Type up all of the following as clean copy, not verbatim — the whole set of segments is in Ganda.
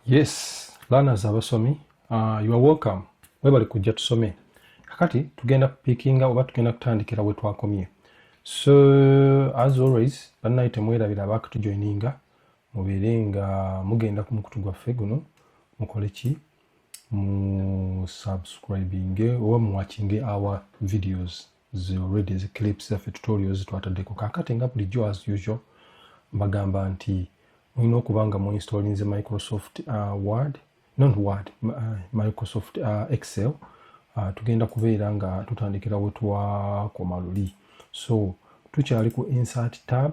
Yes, Learners-Abasomi, you are welcome. Webali kujja tusome. Kakati tugenda kupikinga oba tugenda kutandikira we twakomye. So as always, bannayite mwerabira abakutujoininga mubeere nga mugenda ku mukutu gwaffe guno mukole ki mu subscribing oba mu watching our videos already the clips zaffe tutorials twataddeko. Kakati nga bulijjo as usual mbagamba nti mulina okuba nga muinstalinze Microsoft Word, not Word, Microsoft Excel. Tugenda kubeera nga tutandikira we twakoma luli. So tukyali ku insert tab,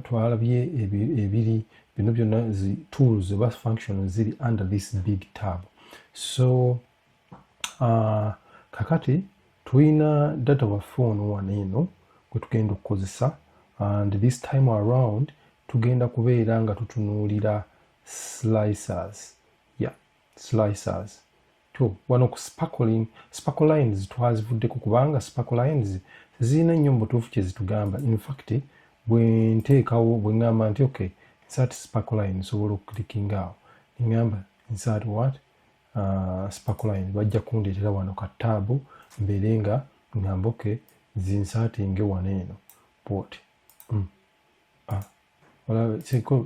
twalabye ebiri bino byonna zi tools oba functions ziri under this big tab. So kakati tulina data waffe ono wano eno gwe tugenda okukozesa, and this time around tugenda kubeera nga tutunuulira slicers. Yeah, slicers. Wano ku sparkle lines twazivuddeko kubanga sparkle lines zirina nnyo mu butuufu kye zitugamba. In fact bwe nteekawo bwe ngamba nti okay, insert sparkle line nsobola okuklikinga awo ngamba insert what sparkle line, bajja kundeetera wano ka tab mbeere nga ngamba okay zinsatinge wano eno port.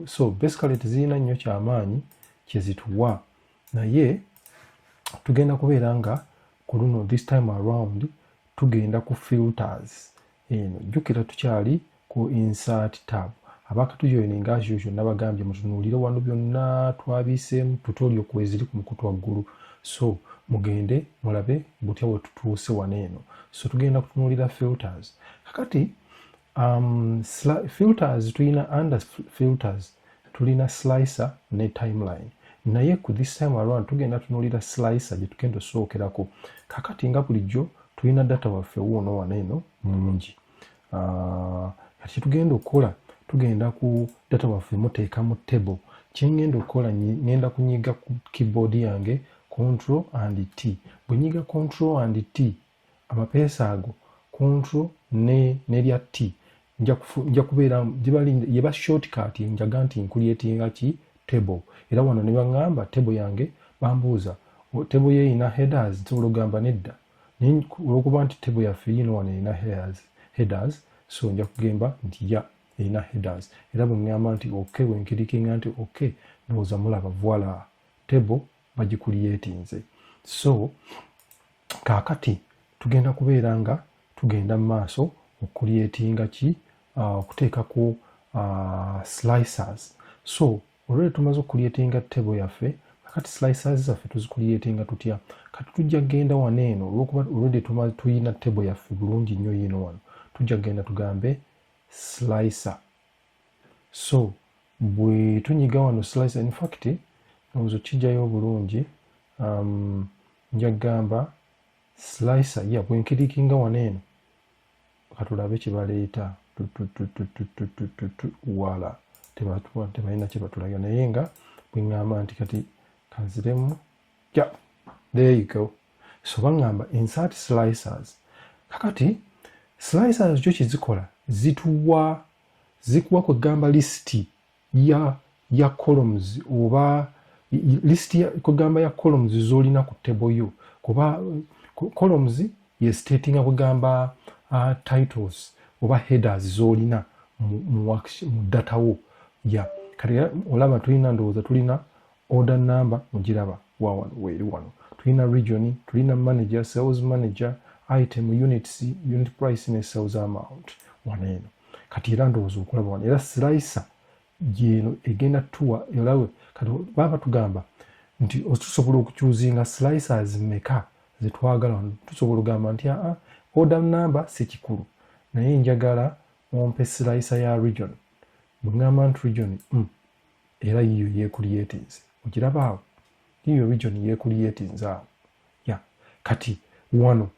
So basically tezirina nnyo kyamaanyi kye zituwa, naye tugenda kubeera nga ku luno this time around tugenda ku filters eno. Jjukira tukyali ku insert tab. Abakatujoininga as usual nabagambye mutunuulire wano byonna twabiseemu tutorial kweziri ku mukutu waggulu, so mugende mulabe butya bwe tutuuse wano eno. So tugenda kutunuulira filters. Kakati filters tulina under filters tulina slicer ne timeline, naye ku this time around tugenda tunuulira slicer gye tugenda osookerako. Kakati nga bulijjo tulina data waffe wuuno wano eno mungi. Kati tugenda okukola tugenda ku data waffe muteeka mu table. Kyengenda okukola ngenda kunyiga ku keyboard yange Control and T. Bwe nyiga Control and T amapeesa ago Control n'erya T nja kubeera yeba shortcut njaga nti nkuliyetinga ki table. Era wano ne baŋŋamba table yange bambuuza table ye ina headers, nsobola ogamba nedda olwokuba nti table yaffe yino wano ina headers, so nja kugamba nti ya ina headers. Era bwe ŋŋamba nti okay, bwe nkirikinga nti okay, ndowooza mulaba voila table bagikuliyetinze. So kaakati tugenda kubeera nga tugenda mu maaso okuliyetinga ki okuteeka ku slicers. So olwali tumaze okuliyetinga table yaffe, kakati slicers zaffe tuzikuliyetinga tutya? Kati tujja genda wano eno olwokuba olwali tuyina table yaffe bulungi nnyo yino wano, tujja genda tugambe slicer. So bwe tunyiga wano slicer, in fact ndowooza kijjayo bulungi, nja gamba slicer ya bwe nkirikinga wano eno katulabe kye baleeta wala tebalina kye batulaga, naye nga bwe ŋŋamba nti kati kanziremu yeah, there you go. So baŋŋamba insert slicers. Kakati slicers kyo kyezikola zikuwa kwegamba list ya columns oba list kwegamba ya columns z'olina ku table yo, kuba columns ye statinga kwegamba titles oba headers z'olina mu data wo. Kati olaba tulina ndowooza tulina order number mugiraba wawano weeri wano, tulina region, tulina manager, sales manager, item, units, unit price ne sales amount wano eno. Kati era ndowooza okulaba wano, era slicer gyeno egenda tuwa olawe. Kati baba tugamba nti tusobola okukyuzinga slicers meka zetwagala wano, tusobola ogamba nti order number si kikulu, naye njagala ompe slicer ya region. Bwe ŋŋamba nti region era yiyo yeekuliyetinze, ogiraba awo, yiyo region yeekuliyetinze awo. Kati wano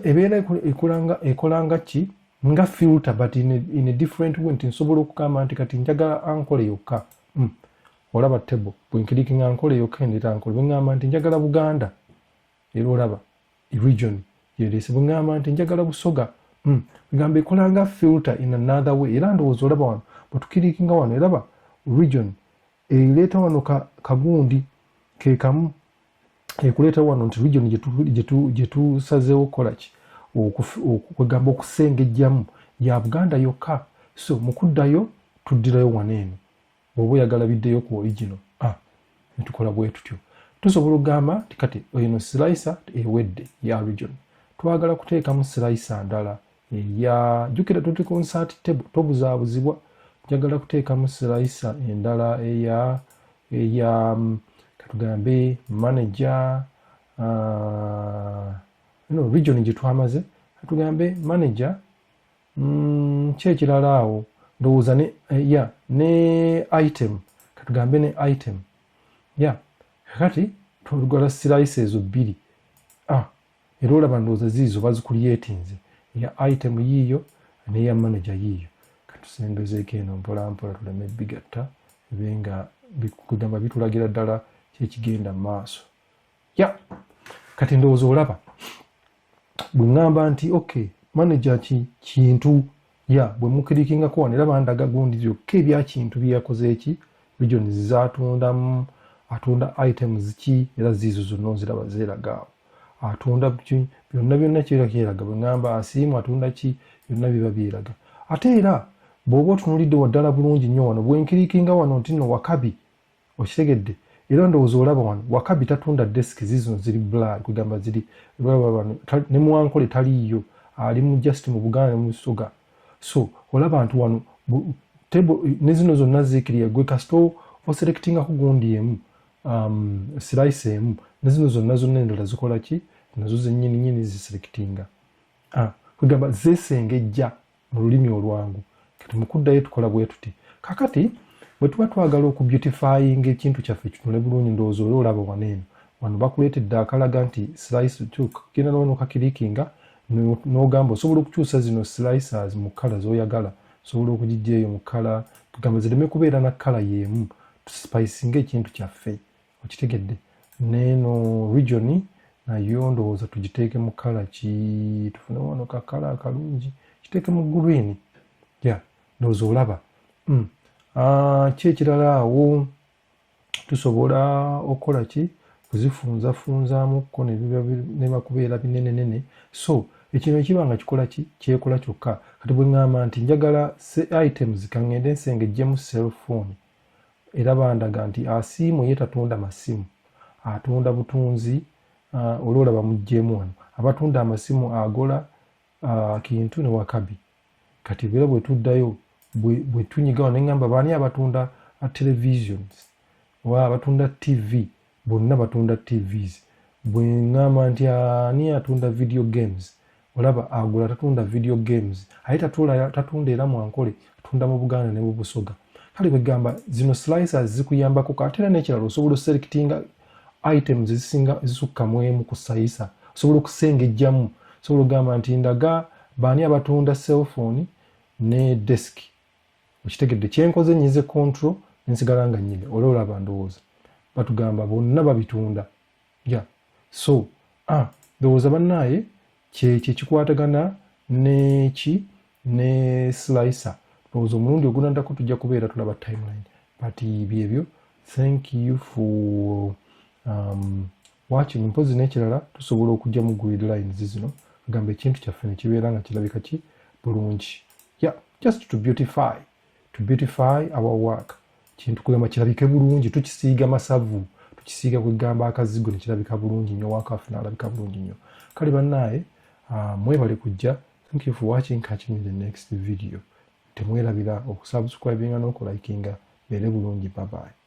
ebeera ekolanga ki nga filter but in a different way, nti nsobola okugamba nti kati njagala ankole yokka. Olaba table bwe nkirikinga ankole yokka endeta ankole. Bwe ŋŋamba nti njagala Buganda, era olaba region yereese. Bwe ŋŋamba nti njagala Busoga, gamba ekolanga filter in another way. Era ndowooza olaba wano bwe tukirikinga wano eraba region ereeta wano kagundi ke kamu ekuleeta wano nti region gye tusazeewo kukola ki kwegamba okusengejjamu ya Buganda yokka. So mu kuddayo tuddirayo wano eno bw'oba oyagala biddeyo ku original netukola bwe tutyo. Tusobola okugamba nti kati eno slicer ewedde ya region, twagala kuteekamu slicer ndala eya jjukira tuti ku insert table tobuzaabuzibwa, njagala kuteekamu slicer endala eya katugambe manager region gye twamaze katugambe manager kyekirala awo ndowooza ne item katugambe ne item kakati tugala slice ezo bbiri era olaba ndowooza ziizo bazikuliyetinze ya item yiiyo neya manager yiiyo. Katusembezeeko eno mpolampola tuleme bigatta ebe nga kugamba bitulagira ddala kyekigenda mu maaso. Kati ndowooza olaba bwe ŋŋamba nti okay manager kintu bwe mukirikingako wano era bandaga gundi byokka ebya kintu byeyakoze eki regions zatundamu, atunda items ki era ziizo zonna oziraba zeeraga awo, atunda byonna kyeraga bwe ŋŋamba asiimu atunda ki byonna biba byeraga. Ate era bw'oba otunuulidde waddala bulungi nnyo wano bwenkirikinga wano nti nno Wakabi okitegedde era ndowooza olaba wano Wakabi tatunda desk zizo ziri blur kugamba ziri ne Muwankole taliiyo ali mu just mu Buganda ne mu Busoga. So olaba nti wano table ne zino zonna ziikiriye gwe kasito oselectingako gundi emu slice emu ne zino zonna endala zikola ki nazo zennyini ziselectinga kugamba zeesengejja mu lulimi olwangu. Kati mu kuddayo tukola bwe tuti kakati bwe tuba twagala okubeautifyinga ekintu kyaffe kitunule bulungi ndowooza oli olaba wano eno wano bakuleetedde akalaga nti slice genda nokakirikinga n'ogamba osobola okukyusa zino slicers mu kala z'oyagala, osobola okugijja eyo mu kala tugamba zireme kubeera na kala y'emu tusipayisinga ekintu kyaffe okitegedde. Neeno region nayo ndowooza tugiteeke mu kala ki tufune wano kakala akalungi kiteeke mu green ndowooza olaba kyekirala awo tusobola okukola ki kuzifunzafunzaamuko neba kubeera binenenene. So ekino ekiba nga kikola ki kyekola kyokka. Kati bwe ŋŋamba nti njagala items kaŋŋende nsengejjemu cellphone era bandaga nti asiimu ye tatunda masimu atunda butunzi oli olaba mugjeemu wano abatunda amasimu agola kintu ne Wakabi. Kati era bwe tuddayo bwe tunyigawo ne ŋŋamba baani abatunda televisions oba abatunda TV bonna batunda TVs. Bwe ŋŋamba nti ani atunda video games olaba agula tatunda video games aye tatunda era Mwankole atunda mu Buganda ne mu Busoga. Kale begamba zino slicers zikuyambako ate era n'ekirala osobola oselectinga items ezisinga ezisukka mu emu ku sayisa osobola okusengejjamu osobola okugamba nti ndaga baani abatunda cellphone ne desk okitegedde kyenkoze nyize control nensigala nga nyine olaba ndowooza batugamba bonna babitunda so ndowooza bannaaye kyekikwatagana neki ne slicer ndowooza omulundi ogunaddako tujja kubeera tulaba timeline but byebyo. Thank you for watching. Mpozi n'ekirala tusobola okujja mu grid lines zino agamba ekintu kyaffe ne kibeera nga kirabika ki bulungi just to beautify our work. Kintu kugamba kirabike bulungi tukisiiga masavu tukisiiga kwegamba akazigo ne kirabika bulungi nnyo wakaffe n'alabika bulungi nnyo. Kale bannaaye mwebale kujja. Thank you for watching. Catch me in the next video. Temwerabira okusubscribinga n'okulayikinga beere bulungi. Bye bye.